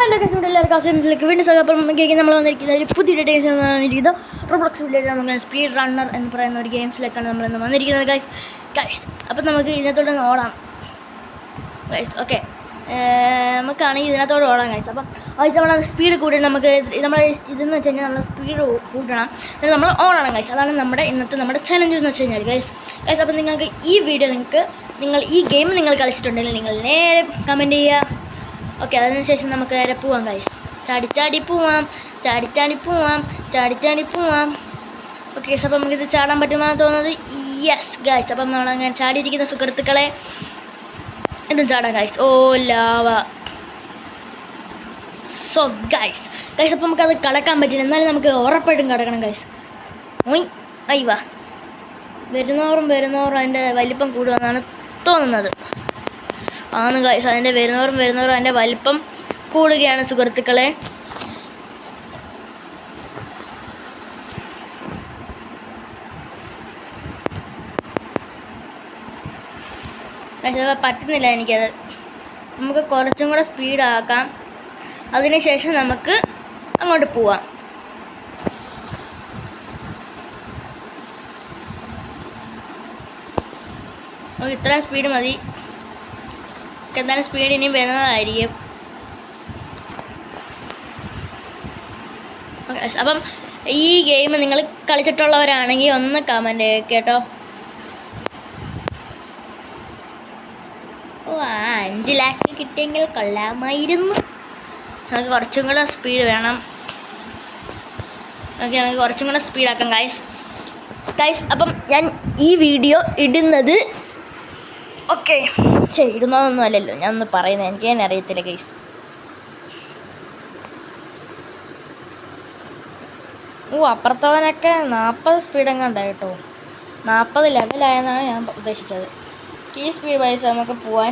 എല്ലാവർക്കും വീണ്ടും സ്വാഗതം. നമ്മൾ വന്നിരിക്കുന്ന ഒരു പുതിയ ഡേറ്റേഴ്സ് വന്നിരിക്കുന്നത് റോബ്ലോക്സ് വീഡിയോയിൽ നമുക്ക് സ്പീഡ് റണ്ണർ എന്ന് പറയുന്ന ഒരു ഗെയിംസിലേക്കാണ് നമ്മളിന്ന് വന്നിരിക്കുന്നത് ഗൈസ്. അപ്പം നമുക്ക് ഇതിനകത്തോടെ ഓടാം ഗൈസ്. ഓക്കെ, നമുക്കാണെങ്കിൽ ഇതിനകത്തോടെ ഓടാം ഗൈസ്. അപ്പം ഗൈസ് നമ്മുടെ സ്പീഡ് കൂടി നമുക്ക് നമ്മുടെ ഇതെന്ന് വെച്ച് കഴിഞ്ഞാൽ നമ്മൾ സ്പീഡ് കൂട്ടണം, എന്നിട്ട് നമ്മൾ ഓടണം ഗൈസ്. അതാണ് നമ്മുടെ ചലഞ്ച് എന്ന് വെച്ച് കഴിഞ്ഞാൽ ഗൈസ്. അപ്പം നിങ്ങൾക്ക് ഈ വീഡിയോ നിങ്ങൾ ഈ ഗെയിം നിങ്ങൾ കളിച്ചിട്ടുണ്ടെങ്കിൽ നിങ്ങൾ നേരെ കമൻറ്റ് ചെയ്യുക. ഓക്കെ, അതിനുശേഷം നമുക്ക് നേരെ പോവാം ഗൈസ്. ചാടി പോവാം. ഓക്കെ ഗൈസ്, അപ്പം നമുക്കിത് ചാടാൻ പറ്റുമെന്നാണ് തോന്നുന്നത്. യെസ് ഗൈസ്, അപ്പം നമ്മളങ്ങനെ ചാടിയിരിക്കുന്ന സുഹൃത്തുക്കളെ ഇതും ചാടാം ഗൈസ്. ഓ ലാവ. സോ ഗൈസ് അപ്പം നമുക്കത് കളക്കാൻ പറ്റില്ല, എന്നാലും നമുക്ക് ഉറപ്പായിട്ടും കിടക്കണം ഗൈസ്. അയ്യവാ, വരുന്നോറും അതിൻ്റെ വലിപ്പം കൂടുമെന്നാണ് തോന്നുന്നത്. ആണ് ഗൈസ്, അതിൻ്റെ വരുന്നോറും അതിൻ്റെ വലിപ്പം കൂടുകയാണ് സുഹൃത്തുക്കളെ. പറ്റുന്നില്ല എനിക്കത്. നമുക്ക് കുറച്ചും കൂടെ സ്പീഡാക്കാം, അതിനുശേഷം നമുക്ക് അങ്ങോട്ട് പോവാം. നമുക്ക് ഇത്രയും സ്പീഡ് മതി. എന്തായാലും സ്പീഡ് ഇനിയും വരുന്നതായിരിക്കും. അപ്പം ഈ ഗെയിം നിങ്ങൾ കളിച്ചിട്ടുള്ളവരാണെങ്കിൽ ഒന്ന് കമൻറ്റ് കേട്ടോ. ഓ 5 ലാക്ക് കിട്ടിയെങ്കിൽ കൊള്ളാമായിരുന്നു. നമുക്ക് കുറച്ചും കൂടെ സ്പീഡ് വേണം. ഓക്കെ, നമുക്ക് കുറച്ചും കൂടെ സ്പീഡാക്കാം ഗൈസ്. അപ്പം ഞാൻ ഈ വീഡിയോ ഇടുന്നത് ഓക്കെ ഇടുന്നതൊന്നും അല്ലല്ലോ, ഞാൻ ഒന്ന് പറയുന്നത്, എനിക്ക് തന്നെ അറിയത്തില്ല ഗൈസ്. അപ്പുറത്തവനൊക്കെ 40 സ്പീഡെങ്ങാണ്ടായി കേട്ടോ. 40 ലെവലായെന്നാണ് ഞാൻ ഉദ്ദേശിച്ചത്. ഈ സ്പീഡ് വൈസ് നമുക്ക് പോവാൻ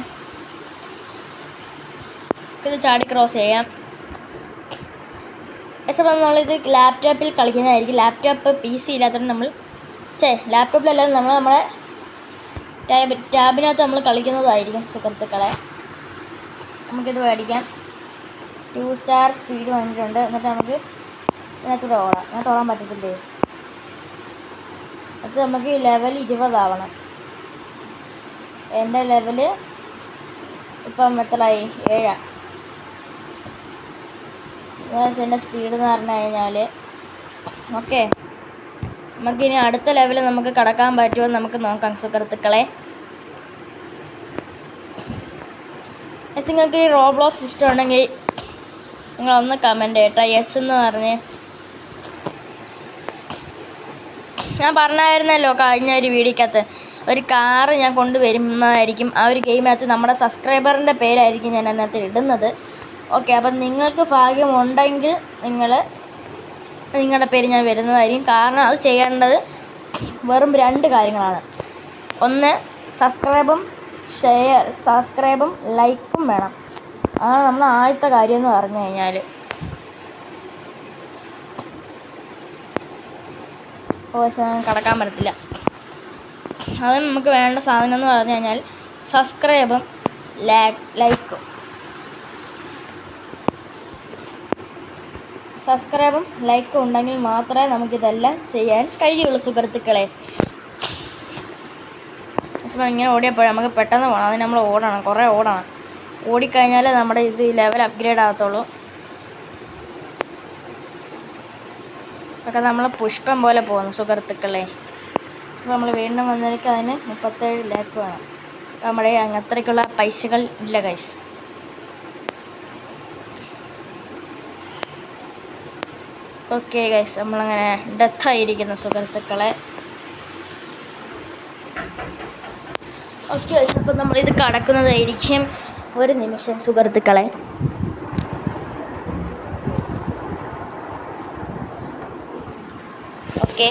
ഇത് ചാടി ക്രോസ് ചെയ്യാം. പക്ഷേ നമ്മളിത് ലാപ്ടോപ്പിൽ കളിക്കുന്നതായിരിക്കും. ലാപ്ടോപ്പ് PC ഇല്ലാത്തതുകൊണ്ട് നമ്മൾ ലാപ്ടോപ്പിലല്ലാതെ നമ്മളെ ടാബിനകത്ത് നമ്മൾ കളിക്കുന്നതായിരിക്കും സുഹൃത്തുക്കളെ. നമുക്കിത് മേടിക്കാം. 2 സ്റ്റാർ സ്പീഡ് വന്നിട്ടുണ്ട്. എന്നിട്ട് നമുക്ക് ഇതിനകത്തൂടെ ഓടാം. ഇതിനകത്ത് ഓടാൻ പറ്റത്തില്ലേ? അത് നമുക്ക് ലെവൽ 20 ആവണം. എൻ്റെ ലെവല് ഇപ്പം എത്രയായി? 7. എൻ്റെ സ്പീഡ് എന്ന് പറഞ്ഞു കഴിഞ്ഞാൽ ഓക്കെ, നമുക്കിനി അടുത്ത ലെവൽ നമുക്ക് കടക്കാൻ പറ്റുമോ നമുക്ക് നോക്കാം സുഹൃത്തുക്കളെ. നിങ്ങൾക്ക് ഈ റോബ്ലോക്സ് ഇഷ്ടമുണ്ടെങ്കിൽ നിങ്ങളൊന്ന് കമൻറ്റ് കേട്ടോ. യെസ് എന്ന് പറഞ്ഞ് ഞാൻ പറഞ്ഞായിരുന്നല്ലോ കഴിഞ്ഞ ഒരു വീഡിയോക്കകത്ത് ഒരു കാറ് ഞാൻ കൊണ്ടുവരുന്നതായിരിക്കും. ആ ഒരു ഗെയിമിനകത്ത് നമ്മുടെ സബ്സ്ക്രൈബറിൻ്റെ പേരായിരിക്കും ഞാൻ അതിനകത്ത് ഇടുന്നത്. ഓക്കെ, അപ്പം നിങ്ങൾക്ക് ഭാഗ്യമുണ്ടെങ്കിൽ നിങ്ങളുടെ പേര് ഞാൻ വരുന്നതായിരിക്കും. കാരണം അത് ചെയ്യേണ്ടത് വെറും 2 കാര്യങ്ങളാണ്. ഒന്ന്, സബ്സ്ക്രൈബും ലൈക്കും വേണം. അതാണ് നമ്മൾ ആദ്യത്തെ കാര്യം എന്ന് പറഞ്ഞു കഴിഞ്ഞാൽ. കടക്കാൻ പറ്റത്തില്ല. അത് നമുക്ക് വേണ്ട സാധനം എന്ന് പറഞ്ഞു കഴിഞ്ഞാൽ സബ്സ്ക്രൈബും ലൈക്കും. സബ്സ്ക്രൈബും ലൈക്കും ഉണ്ടെങ്കിൽ മാത്രമേ നമുക്കിതെല്ലാം ചെയ്യാൻ കഴിയുള്ളൂ സുഹൃത്തുക്കളെ. പക്ഷേ ഇങ്ങനെ ഓടിയപ്പോൾ നമുക്ക് പെട്ടെന്ന് പോകണം. അതിന് നമ്മൾ കുറേ ഓടണം. ഓടിക്കഴിഞ്ഞാൽ നമ്മുടെ ഇത് ലെവൽ അപ്ഗ്രേഡ് ആകത്തുള്ളൂ. ഒക്കെ നമ്മൾ പുഷ്പം പോലെ പോകുന്നു സുഹൃത്തുക്കളെ. അപ്പോൾ നമ്മൾ വീണ്ടും വന്നേക്ക് അതിന് 37 ലാക്ക് വേണം. നമ്മുടെ അത്രയ്ക്കുള്ള പൈസകൾ ഇല്ല ഗൈസ്. ഓക്കെ ഗൈസ്, നമ്മളങ്ങനെ ഡെത്തായിരിക്കുന്നു സുഹൃത്തുക്കളെ. ഓക്കെ ഗൈസ്, അപ്പോൾ നമ്മളിത് കടക്കുന്നതായിരിക്കും. ഒരു നിമിഷം സുഹൃത്തുക്കളെ. ഓക്കെ,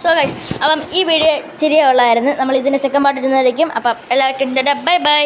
സോ ഗൈസ്, അപ്പം ഈ വീഡിയോ ശരിയുള്ളായിരുന്നു. നമ്മൾ ഇതിൻ്റെ സെക്കൻഡ് പാർട്ട് ഇടുന്നതായിരിക്കും. അപ്പം എല്ലാവർക്കും ബൈ.